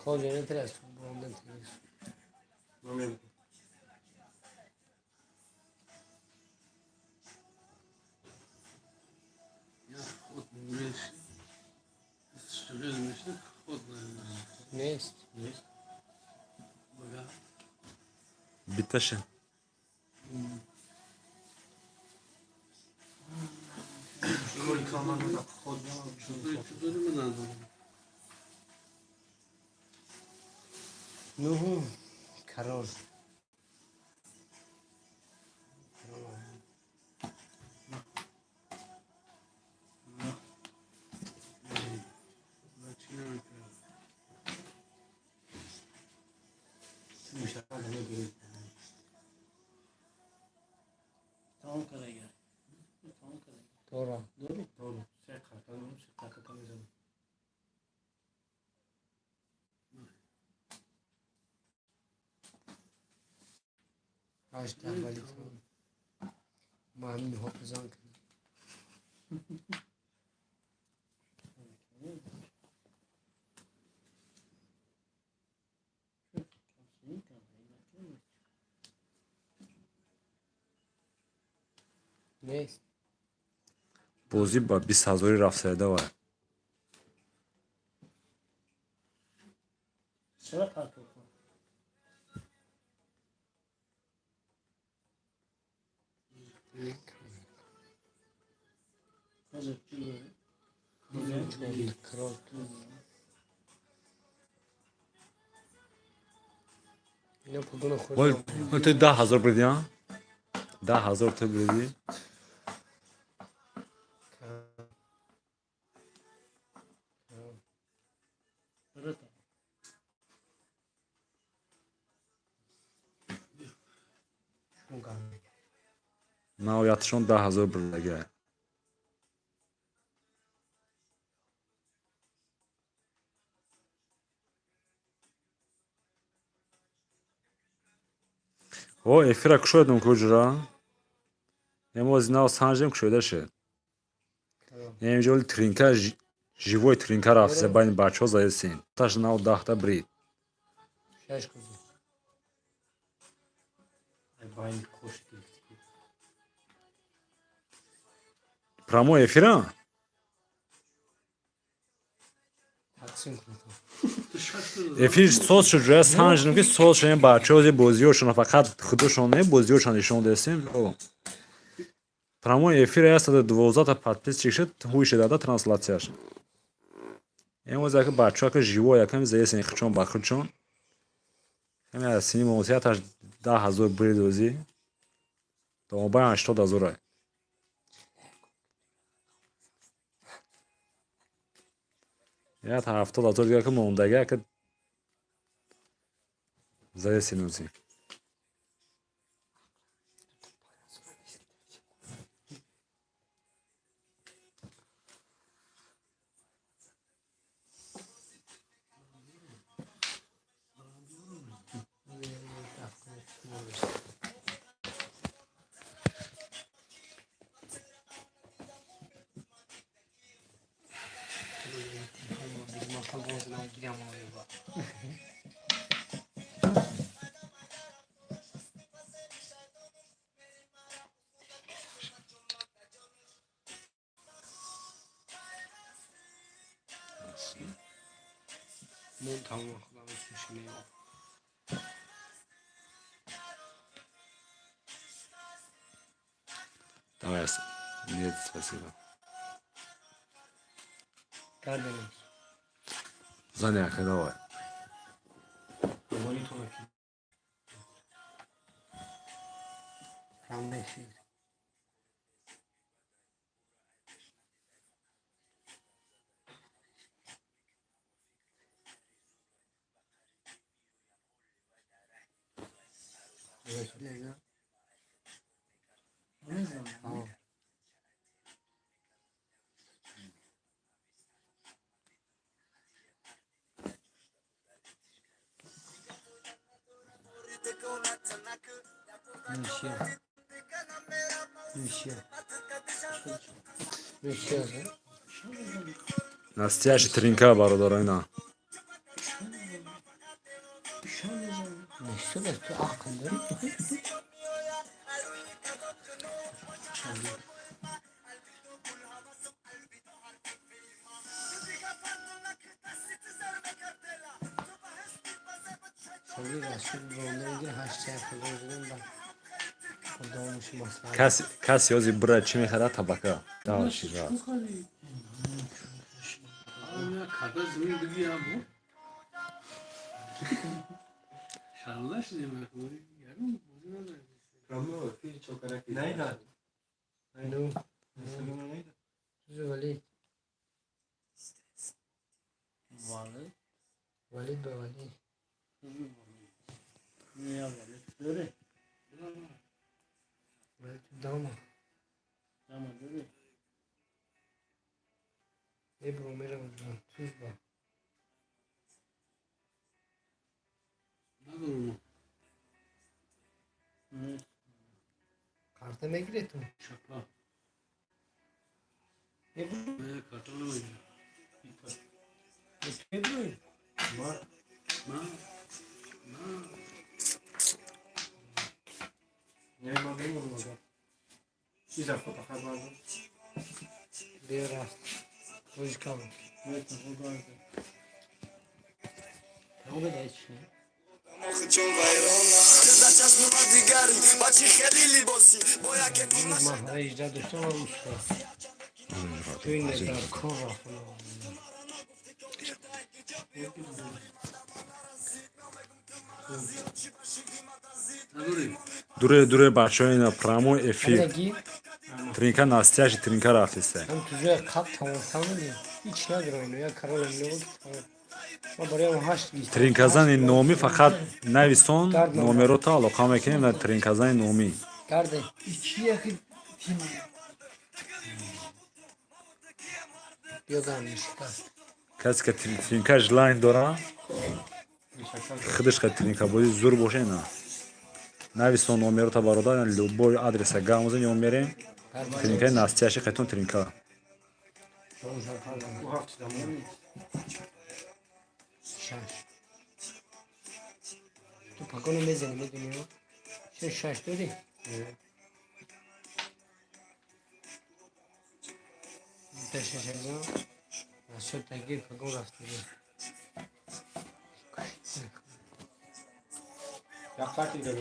Kolyeni ters. Bundan ters. Ne ist? Bitteschön. Nuhu. Karol. Tamam karaya. Tamam karaya. Doğru. Doğru. Doğru. Sen kalkalım. Sen kalkalım. Açtı evveli tamam. Muhammed hafızan kıldı. Ne ist? بازی با 20,000 رفت var. Sıra kalkıyor. Hazır. Güzel. Oldu. Kral. Yine pulunu وای koyacağım. تو 10,000 بردی ها 10,000 تو بردی Evet. نهایتشون 10,000 برده او افرا کشودم کجرا امروز نه سانجم کشوده شد اینجوری ترینکا جیوی ترینکا رفته باین بچه ها زایستین تاش نه 10 تا برید Şaş kuzu. Aynı koş değil. پرامو افرا Taksim kuzu. افیر سوز شد روی سانجم که سوز شدن بچه ها بازیوشون فقط خودشون نه بازیوشون نشون دستیم پرامو افیر است 12 تا подпис چشت هویش داده ترانسلیشن امروز که بچه ها که جیو یکم زایستین خچون با خچون همین از سینی موسیقی تاش 10,000 برید دوزی تو با 80,000 یا تا 70,000 دیگه که موندگه که زایستین دوزی Mun tamam. Kulağımın şimdi yok. Давай. Нет, спасибо. Kardeniz. Занятие, давай. Monitör açayım. Rambeşir. Evet. Ne zaman? Tamam. میشه میشه Nastiyashi trinka barodara ina. میشه بس تو عقل داری شاگی رسول رونه میگه 8 خدا بزنیم با خداموش مسئله Kas yozi bura çi mikhara tabaka. Daha şiva. Ya kada zmin digi ya bu. Şarlaş ne mi? Yarın bozuna da. Rambo, फिर छोकरा की नहीं ना نو मुसलमान नहीं था ولی ولی به ولی ولی تو دامه ای برو میرم توز با Ne olur mu? کارت میگیری تو Şapla. ای برو Ne kartonu mu? ای برو Ma. नहीं मैं नहीं बोलूँगा इस आपको पकड़ मारो بیا راست روش کام मैं तो होगा او بده چی چون ویرانا جدا چشم و دیگری بچی خیلی لیباسی باید که کنش من هر 18 داشتم و روش تو این در کار رفتم Ne olur? Dure bacho ina pramo efi. نگی Trinka nastiyashi trinka rafiste. هم تو جای قب تمام نیست هیچ نداره اینو یا کرال اینو ما برای اون 8 گیست Trinkazani nomi fakat navison nomerota aloqam ekenim na trinkazani nomi. کرده इच्छिया कि بیا دارمیش کرد Kas ka trinka jlain dora. Khdish ka trinka bozi zur boše ina. Navison nomerota barodara luboy adresa gamuzin yomerim. Trinka nastiyashi qeton trinka. वो हफ्ते दम شش تو پاکونو میزنی میدونی شش داری شش ازم از شد تگیر پاکون رفتی या काटी दे